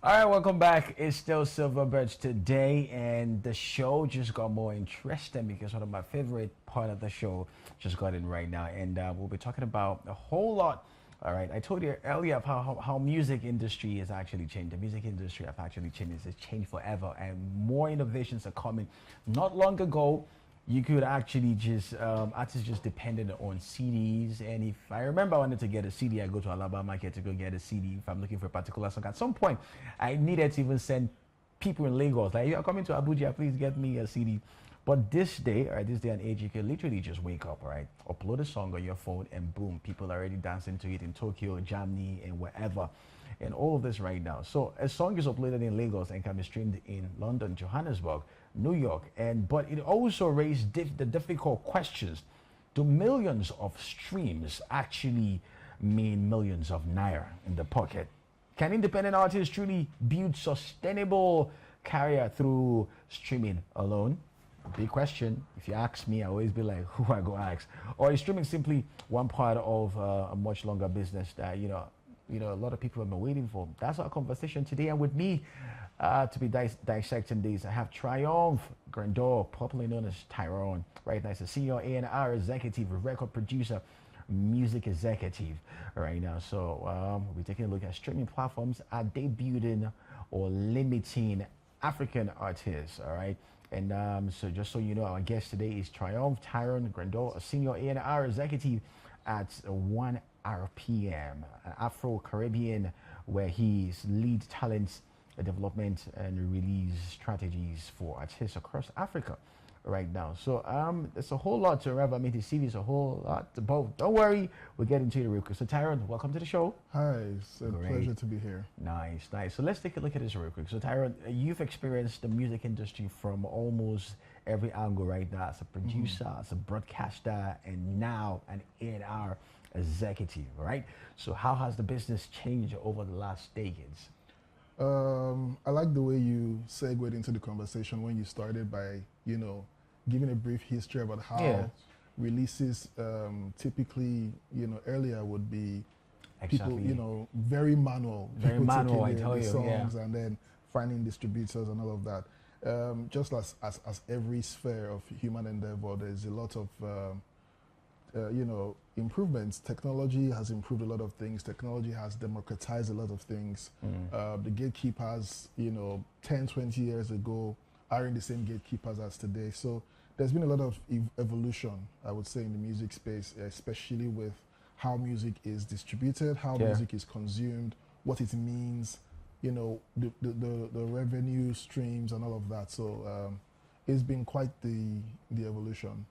All right, welcome back. It's still Silverbirds today, and the show just got more interesting because one of my favorite part of the show just got in right now, and we'll be talking about a whole lot. All right, I told you earlier of how music industry has actually changed. The music industry have actually changed. It's changed forever, and more innovations are coming. Not long ago, you could actually just artists just depended on CDs. And if I remember I wanted to get a CD, I go to Alabama Market to go get a CD if I'm looking for a particular song. At some point, I needed to even send people in Lagos like, you're coming to Abuja, please get me a CD. But this day, or this day and age, you can literally just wake up, right? Upload a song on your phone, and boom, people are already dancing to it in Tokyo, Germany, and wherever. And all of this right now. So a song is uploaded in Lagos and can be streamed in London, Johannesburg, New York, but it also raised the difficult questions. Do millions of streams actually mean millions of naira in the pocket? Can independent artists truly build sustainable career through streaming alone? Big question. If you ask me, I always be like, who I go ask? Or is streaming simply one part of a much longer business that a lot of people have been waiting for? That's our conversation today, and with me to be dissecting these, I have Triumph Grandor, popularly known as Tyrone. Right now, he's a senior A&R executive, record producer, music executive right now. So we're taking a look at streaming platforms. Are they building or limiting African artists? All right. And so just so you know, our guest today is Triumph Tyrone Grandor, a senior A&R executive at 1 RPM, Afro-Caribbean, where he's lead talent development and release strategies for artists across Africa right now. So there's a whole lot to remember. I mean, the CV is a whole lot to both. Don't worry, we'll get into it real quick. So Tyrone, welcome to the show. Hi, it's a pleasure to be here. Nice. So let's take a look at this real quick. So Tyrone, you've experienced the music industry from almost every angle right now, as a producer, as a broadcaster, and now an A&R executive, right? So how has the business changed over the last decades? I like the way you segued into the conversation when you started by, giving a brief history about how releases typically, earlier would be people, very manual. Very manual, I tell you, songs and then finding distributors and all of that. Just as every sphere of human endeavor, there's a lot of improvements. Technology has improved a lot of things. Technology has democratized a lot of things. The gatekeepers, 10, 20 years ago aren't the same gatekeepers as today. So there's been a lot of evolution, I would say, in the music space, especially with how music is distributed, how music is consumed, what it means, the revenue streams and all of that. So it's been quite the evolution.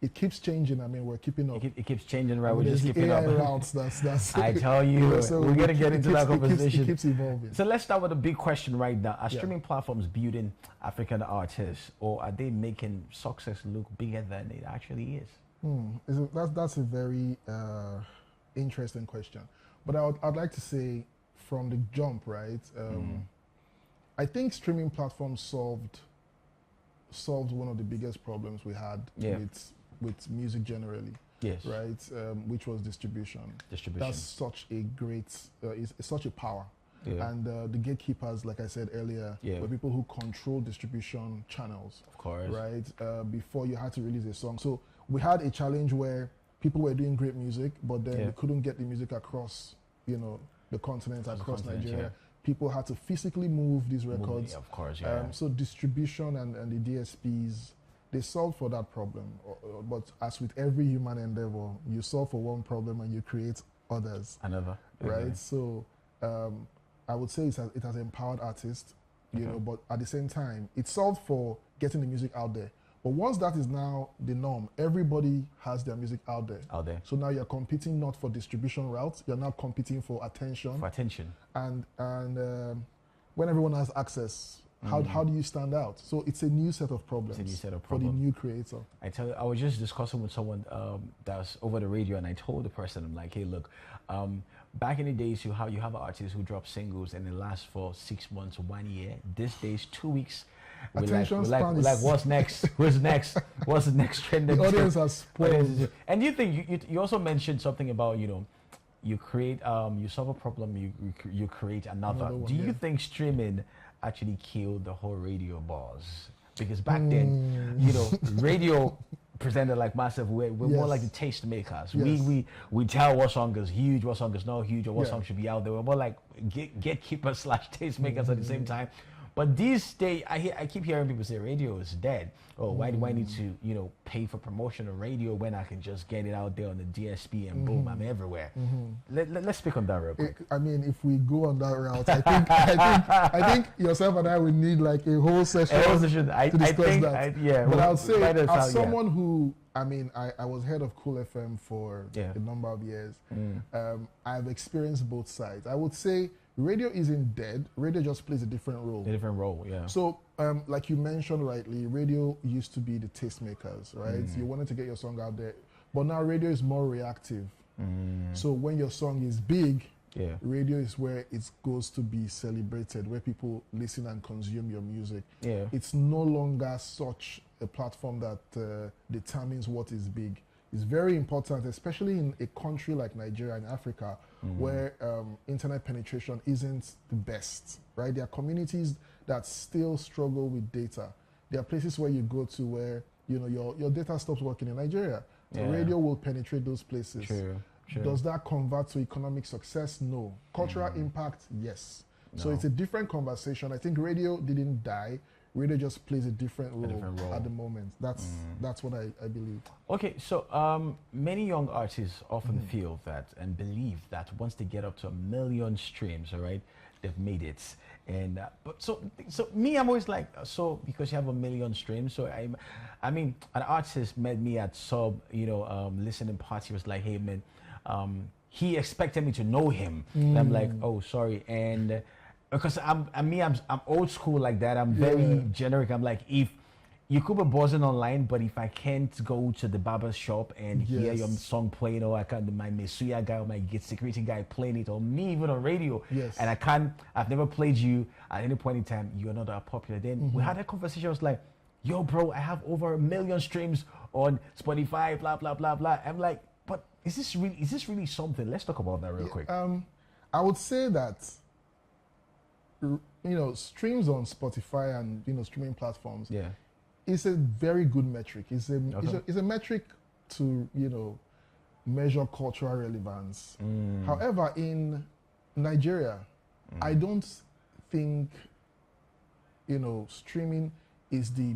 It keeps changing. I mean, we're keeping up. It keeps changing, right? We're just keeping up. Routes, that's I tell you, so we're going to get into that conversation. It keeps evolving. So let's start with a big question right now. Are streaming platforms building African artists, or are they making success look bigger than it actually is? That's a very interesting question. But I'd like to say from the jump, right? I think streaming platforms solved one of the biggest problems we had with music generally. Yes. Right, which was distribution. That's such a great, it's such a power. And the gatekeepers, like I said earlier, were people who control distribution channels. Of course. Right, before you had to release a song. So we had a challenge where people were doing great music, but then they couldn't get the music across, the continent, across Nigeria. People had to physically move these records. Of course, so distribution and the DSPs, they solved for that problem. But as with every human endeavor, you solve for one problem and you create others. Another. Right? So I would say it has empowered artists, but at the same time, it solved for getting the music out there. But once that is now the norm, everybody has their music out there. So now you're competing not for distribution routes, you're now competing for attention. And when everyone has access, how do you stand out? So it's a new set of problems for the new creator. I tell you, I was just discussing with someone that's over the radio, and I told the person, I'm like, hey, look, back in the days, you have artists who drop singles and it lasts for 6 months, 1 year. These days, 2 weeks. We're like, what's next? What's next? What's the next trend? The audience has spoiled. And you think you also mentioned something about you create you solve a problem, you create another. Another one, Do you yeah. think streaming actually killed the whole radio buzz? Because back then, you know, radio presented like massive. We're more like the Yes. taste makers. Yes. We tell what song is huge, what song is not huge, or what Yeah. song should be out there. We're more like gatekeepers slash taste makers at the same time. But these days, I keep hearing people say radio is dead. Oh, why do I need to, you know, pay for promotion on radio when I can just get it out there on the DSP and boom, I'm everywhere. Let's speak on that real quick. I mean, if we go on that route, I think yourself and I would need like a whole session I to discuss think, that. yeah. But well, I would say, right as someone who, I mean, I was head of Cool FM for Yeah. a number of years. I've experienced both sides. I would say radio isn't dead. Radio just plays a different role. a different role, yeah. So, like you mentioned rightly, radio used to be the tastemakers, right? You wanted to get your song out there, but now radio is more reactive. So when your song is big, Yeah. radio is where it goes to be celebrated, where people listen and consume your music. Yeah. It's no longer such a platform that determines what is big. It's very important, especially in a country like Nigeria and Africa, where internet penetration isn't the best, right? There are communities that still struggle with data. There are places where you go to where, you know, your data stops working in Nigeria. So Yeah. radio will penetrate those places. True. Does that convert to economic success? No. Cultural impact? Yes. So No. it's a different conversation. I think radio didn't die. Radio just plays a different role, different role. at the moment. That's what I believe. Okay, so many young artists often feel that and believe that once they get up to 1 million streams, all right, they've made it. And but so me, I'm always like, so because you have 1 million streams, so I mean, an artist met me at sub, you know, listening party, was like, hey man, he expected me to know him. And I'm like, oh sorry, and because I'm old school like that. I'm very Yeah. generic. I'm like, if you could be buzzing online, but if I can't go to the barber shop and hear your Yes. song playing, or I can't, my Mesuya guy or my Gate security guy playing it, or me even on radio, Yes. and I've never played you at any point in time, you're not that popular. Then we had a conversation. I was like, yo, bro, I have over 1 million streams on Spotify, blah blah blah blah. I'm like, but is this really something? Let's talk about that real quick. I would say that, you know, streams on Spotify and, you know, streaming platforms, Yeah. it's a very good metric. It's a metric to, you know, measure cultural relevance. However, in Nigeria, I don't think, you know, streaming is the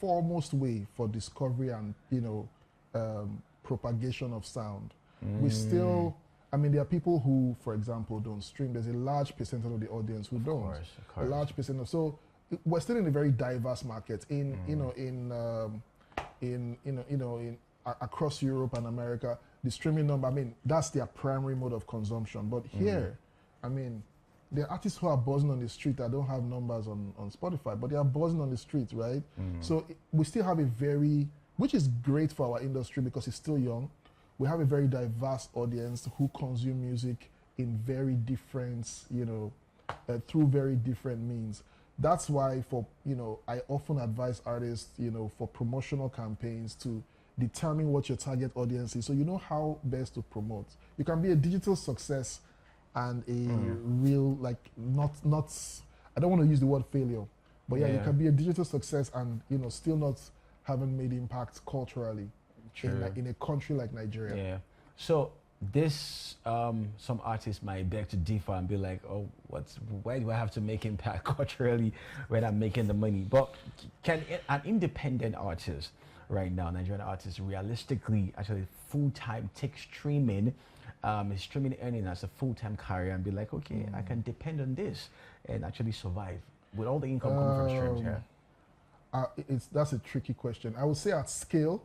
foremost way for discovery and, you know, propagation of sound. We still, I mean, there are people who, for example, don't stream. There's a large percentage of the audience who don't. Of A course. large percentage. So we're still in a very diverse market. In across Europe and America, the streaming number, I mean, that's their primary mode of consumption. But here, I mean, there are artists who are buzzing on the street that don't have numbers on Spotify, but they are buzzing on the street, right? So we still have a very, which is great for our industry because it's still young. We have a very diverse audience who consume music in very different, you know, through very different means. That's why, for, you know, I often advise artists, you know, for promotional campaigns to determine what your target audience is, so you know how best to promote. You can be a digital success and a real, like, not I don't want to use the word failure, but you Yeah. can be a digital success and, you know, still not haven't made impact culturally in a country like Nigeria. Yeah. So this some artists might beg to differ and be like, oh, why do I have to make impact culturally when I'm making the money? But can an independent artist right now, Nigerian artist, realistically actually full-time take streaming, streaming earning as a full-time career and be like, okay, I can depend on this and actually survive with all the income coming from streams here? That's a tricky question. I would say at scale,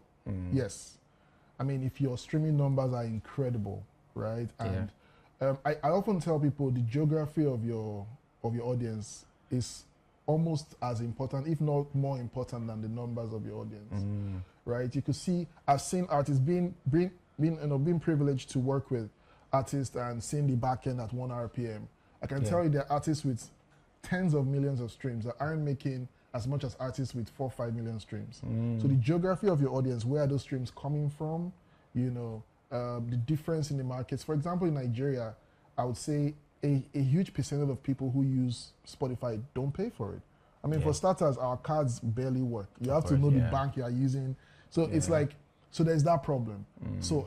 yes. I mean, if your streaming numbers are incredible, right? And I often tell people the geography of your audience is almost as important, if not more important, than the numbers of your audience, right? You could see, I've seen artists being privileged to work with artists and seeing the back end at 1 RPM. I can tell you there are artists with tens of millions of streams that aren't making as much as artists with 4 or 5 million streams. So the geography of your audience, where are those streams coming from, you know, the difference in the markets. For example, in Nigeria, I would say a huge percentage of people who use Spotify don't pay for it. I mean, for starters, our cards barely work. You have to know the bank you are using. So it's like, so there's that problem. So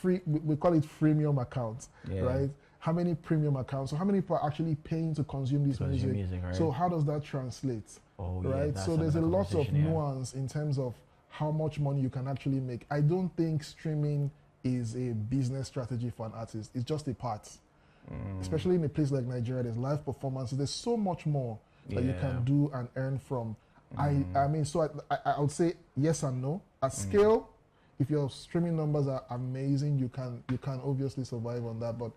free, we call it freemium accounts, right? How many premium accounts? So how many people are actually paying to consume this music? Right? So how does that translate? Oh, right? Yeah, so there's a lot of nuance in terms of how much money you can actually make. I don't think streaming is a business strategy for an artist. It's just a part. Especially in a place like Nigeria, there's live performances. There's so much more that you can do and earn from. I mean, so I would say yes and no. At scale, if your streaming numbers are amazing, you can obviously survive on that. But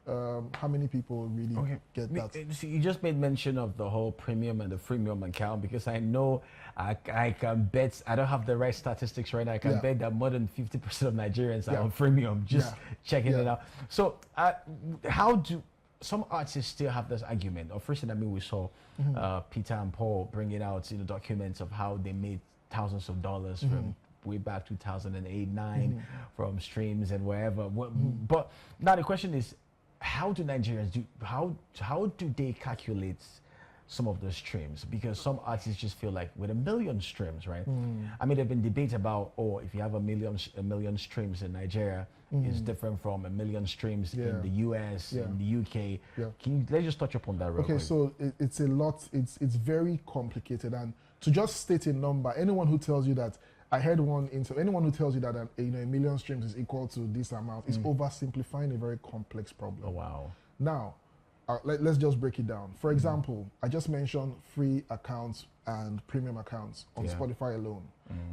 how many people really get that? So you just made mention of the whole premium and the freemium account, because I know I can bet, I don't have the right statistics right now, I can bet that more than 50% of Nigerians are on freemium, just checking it out. So how do some artists still have this argument? Or first, I mean, we saw Peter and Paul bringing out documents of how they made thousands of dollars from way back 2008-9 from streams and wherever. But now the question is, how do Nigerians do? How do they calculate some of those streams? Because some artists just feel like with 1 million streams, right? I mean, there've been debate about, if you have a million streams in Nigeria, it's different from 1 million streams in the US, in the UK. Let's just touch upon that real quick. Okay, so it's a lot. It's very complicated, and to just state a number, anyone who tells you that. I heard anyone who tells you that 1 million streams is equal to this amount is oversimplifying a very complex problem. Oh, wow. Now, let's just break it down. For example, I just mentioned free accounts and premium accounts on Spotify alone,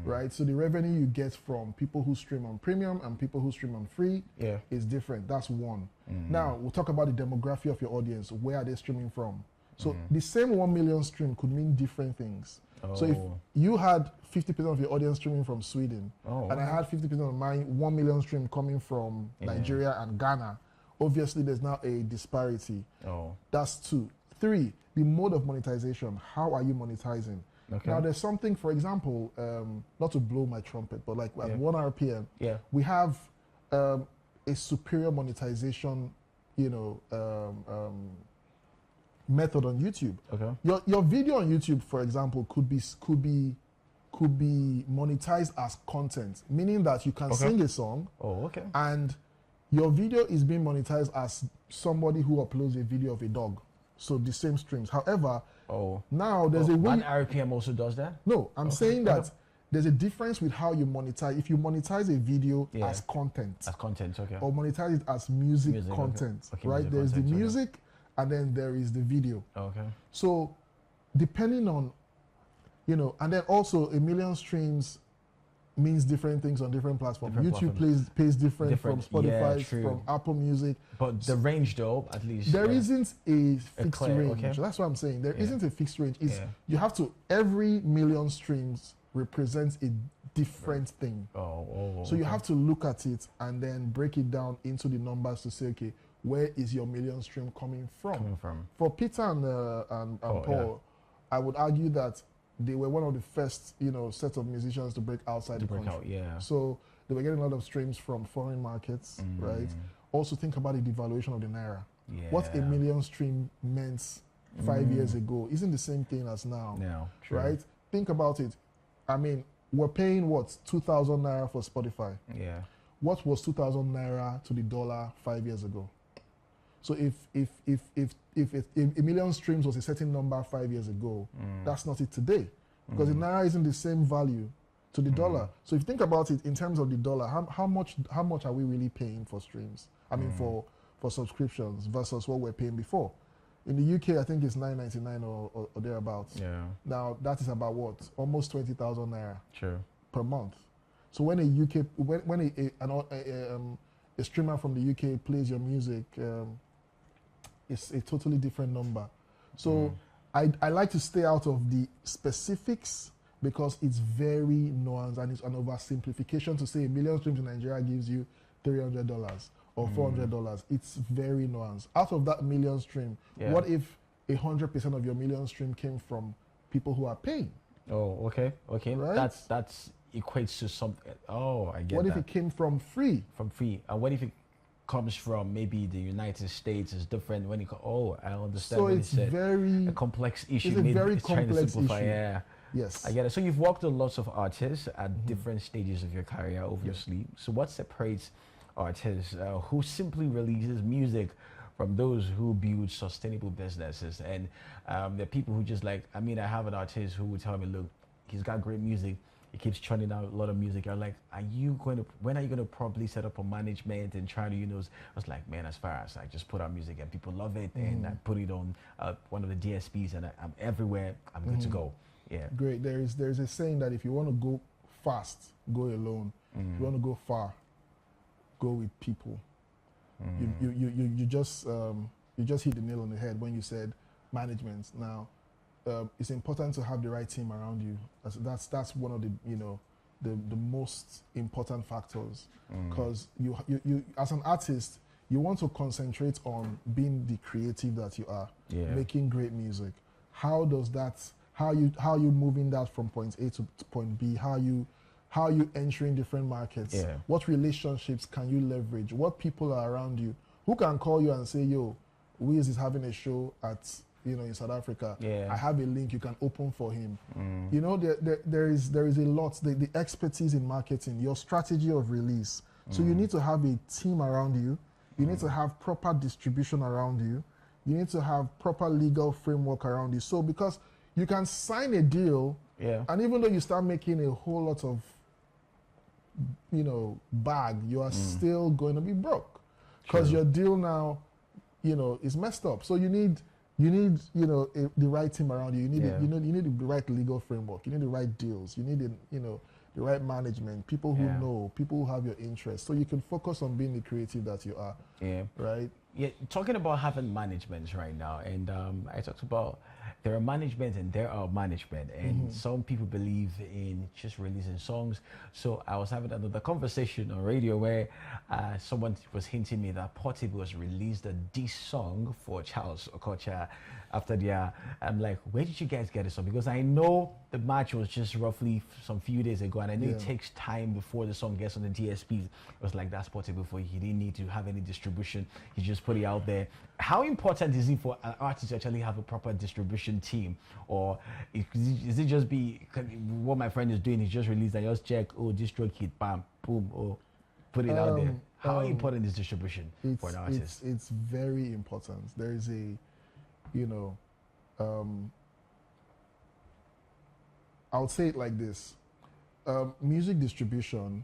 right? So the revenue you get from people who stream on premium and people who stream on free is different. That's one. Now, we'll talk about the demography of your audience. Where are they streaming from? So the same 1 million stream could mean different things. So if you had 50% of your audience streaming from Sweden, and I had 50% of my 1 million stream coming from Nigeria and Ghana, obviously there's now a disparity. That's 2. 3, the mode of monetization. How are you monetizing? Now there's something, for example, not to blow my trumpet, but like at 1 RPM, we have a superior monetization, method on YouTube. Your video on YouTube, for example, could be monetized as content, meaning that you can sing a song, and your video is being monetized as somebody who uploads a video of a dog. So the same streams. However, now there's a way. 1 RPM also does that? No, I'm saying that there's a difference with how you monetize. If you monetize a video as content, or monetize it as music content, right? There's the music. And then there is the video. So depending on, and then also 1 million streams means different things on different platforms. YouTube pays different from Spotify, from Apple Music. But the range though, at least. There isn't a fixed range. That's what I'm saying. There isn't a fixed range. You have to, every 1 million streams represents a different thing. So you have to look at it and then break it down into the numbers to say, okay, where is your 1 million stream coming from? For Peter and Paul, I would argue that they were one of the first, set of musicians to break outside the country. So they were getting a lot of streams from foreign markets, right? Also think about the devaluation of the Naira. What 1 million stream meant 5 years ago isn't the same thing as now, right? Think about it. I mean, we're paying 2,000 Naira for Spotify. What was 2,000 Naira to the dollar 5 years ago? So if 1 million streams was a certain number 5 years ago, that's not it today, because the Naira isn't the same value to the dollar. So if you think about it in terms of the dollar, how much are we really paying for streams? I mean, for subscriptions versus what we're paying before. In the UK, I think it's $9.99 or thereabouts. Now that is about almost 20,000 Naira per month. So when a streamer from the UK plays your music, it's a totally different number. So I like to stay out of the specifics because it's very nuanced and it's an oversimplification to say 1 million streams in Nigeria gives you $300 or $400. It's very nuanced. Out of that 1 million stream, what if 100% of your 1 million stream came from people who are paying? Okay. Right? That's equates to something. Oh, I get What if that. it came from free? From free. And what if it comes from maybe the United States? Is different when you go. Oh, I understand So what you it's said. very, A complex issue. it's a very It's trying to complex simplify. issue. Yeah. Yes. I get it. So you've worked with lots of artists at different stages of your career, obviously. So what separates artists who simply releases music from those who build sustainable businesses? And the people who just like, I mean, I have an artist who would tell me, look, he's got great music. He keeps churning out a lot of music. I'm like, when are you going to properly set up a management and try to, I was like, man, as far as I just put out music and people love it and I put it on one of the DSPs and I'm everywhere, I'm good to go. Yeah. Great. There's a saying that if you want to go fast, go alone. If you want to go far, go with people. You just hit the nail on the head when you said management. Now, it's important to have the right team around you. That's one of the the most important factors, because you as an artist, you want to concentrate on being the creative that you are, making great music. How you moving that from point A to point B? How you entering different markets? Yeah. What relationships can you leverage? What people are around you? Who can call you and say, yo, Wiz is having a show at in South Africa. Yeah. I have a link you can open for him. There is a lot. The expertise in marketing, your strategy of release. So you need to have a team around you. You need to have proper distribution around you. You need to have proper legal framework around you. So because you can sign a deal, and even though you start making a whole lot of bag, you are still going to be broke because your deal now is messed up. So you need the right team around you. You need the right legal framework. You need the right deals. You need the right management, people who know, people who have your interests, so you can focus on being the creative that you are. Yeah. Right. Yeah. Talking about having management right now, and I talked about there are management and there are management, and some people believe in just releasing songs. So I was having another conversation on radio where someone was hinting me that Portable has released a diss song for Charles Okocha after their. I'm like, where did you guys get this from? Because I know the match was just roughly some few days ago, and I know it takes time before the song gets on the DSPs. It was like, that's Portable for you. He didn't need to have any distribution. He just put it out there. How important is it for an artist to actually have a proper distribution team, or is it just what my friend is doing? He just released and just check, oh, this stroke hit, bam, boom, oh, put it out there. How important is distribution for an artist? It's very important. There is a, I would say it like this: music distribution.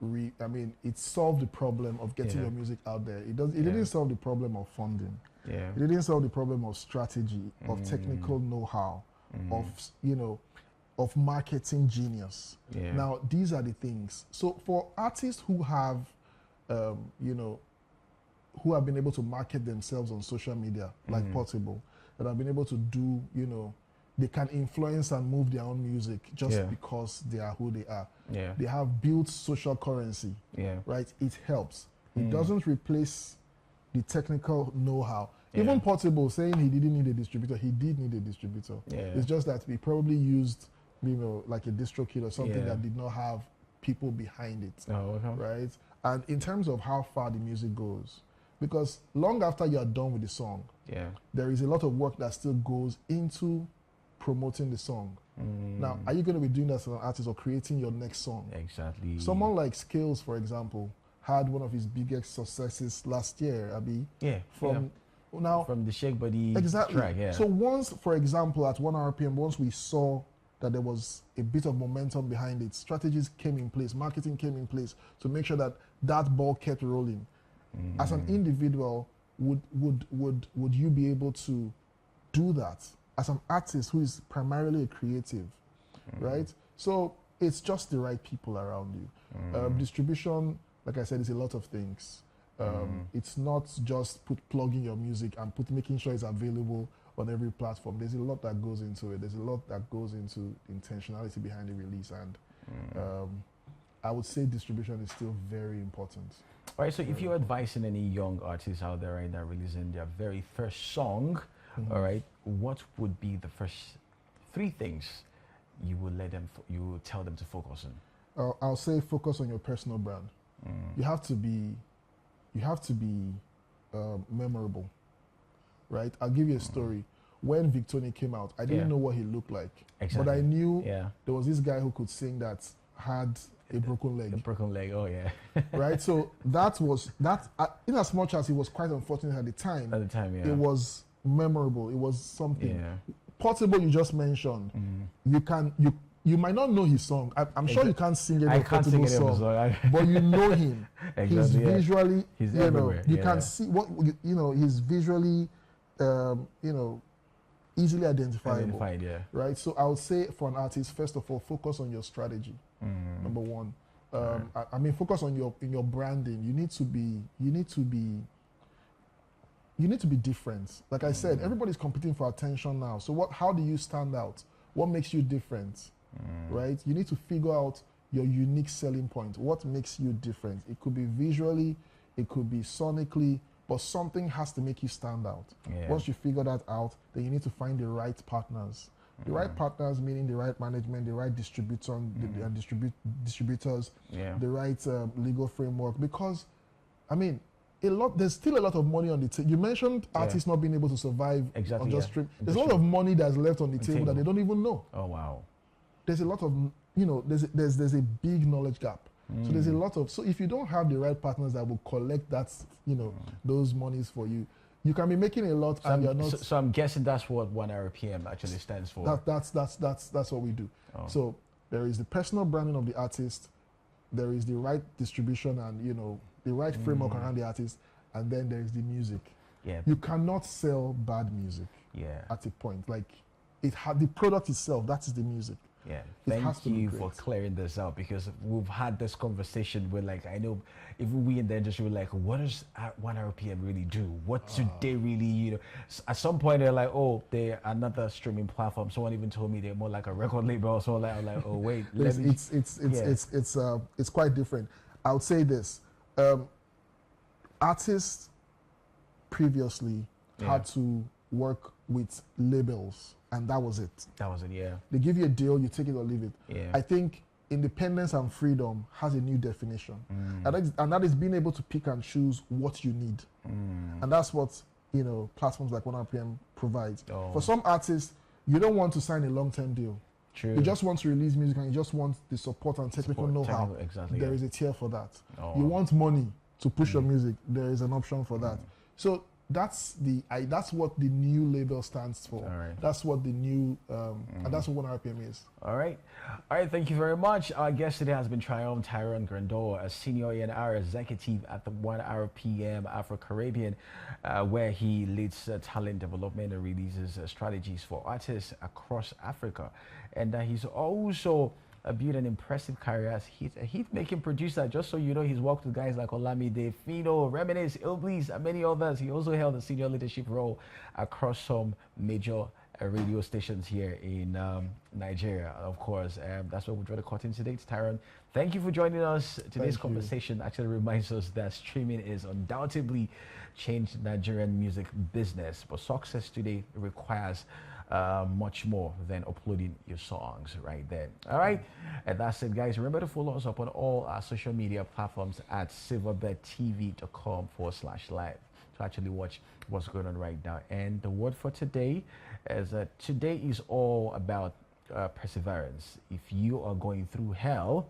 It solved the problem of getting your music out there. It didn't solve the problem of funding. Yeah. It didn't solve the problem of strategy, of technical know-how, of marketing genius. Yeah. Now, these are the things. So for artists who have, who have been able to market themselves on social media, like Portable, that have been able to do, they can influence and move their own music just because they are who they are. Yeah. They have built social currency, right? It helps. It doesn't replace the technical know-how. Even Portable saying he didn't need a distributor, he did need a distributor. Yeah. It's just that he probably used, like a DistroKid or something that did not have people behind it, right? And in terms of how far the music goes, because long after you are done with the song, there is a lot of work that still goes into promoting the song. Now, are you going to be doing that as an artist or creating your next song? Exactly. Someone like Skills, for example, had one of his biggest successes last year, Abi. From the Shake Body exactly. track. So once, for example, at 1 RPM, once we saw that there was a bit of momentum behind it, strategies came in place, marketing came in place to make sure that that ball kept rolling. As an individual, would you be able to do that? As an artist who is primarily a creative, right? So it's just the right people around you. Distribution, like I said, is a lot of things. It's not just plugging your music and making sure it's available on every platform. There's a lot that goes into it. There's a lot that goes into intentionality behind the release, and I would say distribution is still very important. All right, so if you're advising any young artists out there right now releasing their very first song, all right, what would be the first 3 things you would tell them to focus on? I'll say focus on your personal brand. You have to be, memorable, right? I'll give you a story. When Victoni came out, I didn't know what he looked like, Exactly. but I knew Yeah. there was this guy who could sing that had a broken The leg, broken leg. Oh yeah. right? So that was that. In as much as it was quite unfortunate at the time, At the time, yeah. it was memorable. It was something. Yeah. Portable, you just mentioned. You might not know his song. I'm sure you can't sing I any can't sing Portable any of song, his song. but you know him. He's Exactly, yeah. visually, He's you know, everywhere, you yeah. can see what he's visually, easily identifiable. Identified, yeah. Right. So I would say for an artist, first of all, focus on your strategy. Number one. I mean, focus on your branding. You need to be different. Like I said, everybody's competing for attention now. So how do you stand out? What makes you different? Right? You need to figure out your unique selling point. What makes you different? It could be visually, it could be sonically, but something has to make you stand out. Yeah. Once you figure that out, then you need to find the right partners. The right partners meaning the right management, the right distributor, and distributors, Yeah. the right legal framework. Because, I mean, there's still a lot of money on the table. You mentioned artists not being able to survive Exactly, on just yeah. stream. There's a lot of money that's left on the table that table. they don't even know. Oh wow. There's a lot of, there's a big knowledge gap. So there's a lot of, so if you don't have the right partners that will collect that, those monies for you, you can be making a lot and you're not. So I'm guessing that's what 1 RPM actually stands for. That's what we do. Oh. So there is the personal branding of the artist, there is the right distribution and the right framework around the artist, and then there is the music. Yeah. You cannot sell bad music Yeah. at a point. Like the product itself, that is the music. Yeah, It has thank to be you for great. clearing this out, because we've had this conversation where, like, I know even we in the industry were like, what does 1 RPM really do? What do they really, at some point they're like, oh, they're another streaming platform. Someone even told me they're more like a record label. So I'm like, oh wait, let me. It's quite different. I would say this: artists previously had to work with labels, and that was it. That was it, yeah. They give you a deal, you take it or leave it. Yeah. I think independence and freedom has a new definition, and that is being able to pick and choose what you need, and that's what platforms like 1RPM provides. Oh. For some artists, you don't want to sign a long-term deal. True. You just want to release music and you just want the support and technical Support, know-how. technical, exactly, There yeah. is a tier for that. Oh. You want money to push your music. There is an option for that. So that's what the new label stands for. All right. That's what the new and that's what 1RPM is. All right. Thank you very much. Our guest today has been Tyrone Grandor, a senior A&R executive at the 1RPM Afro-Caribbean, where he leads talent development and releases strategies for artists across Africa. And he's also built an impressive career as a hit-making producer. Just so you know, he's worked with guys like Olamide, Fino, Reminisce, Ilblis, and many others. He also held a senior leadership role across some major radio stations here in Nigeria, of course. That's what we draw the curtain today. Tyrone, thank you for joining us. Today's conversation actually reminds us that streaming is undoubtedly changed Nigerian music business, but success today requires much more than uploading your songs right there. All right, and that's it, guys. Remember to follow us up on all our social media platforms at silverbedtv.com/live to actually watch what's going on right now. And the word for today is today is all about perseverance. If you are going through hell,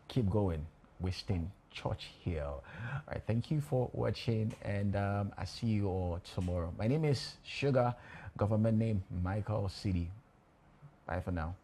keep going. Winston Churchill. All right, thank you for watching, and I see you all tomorrow. My name is Sugar, government name Michael City. Bye for now.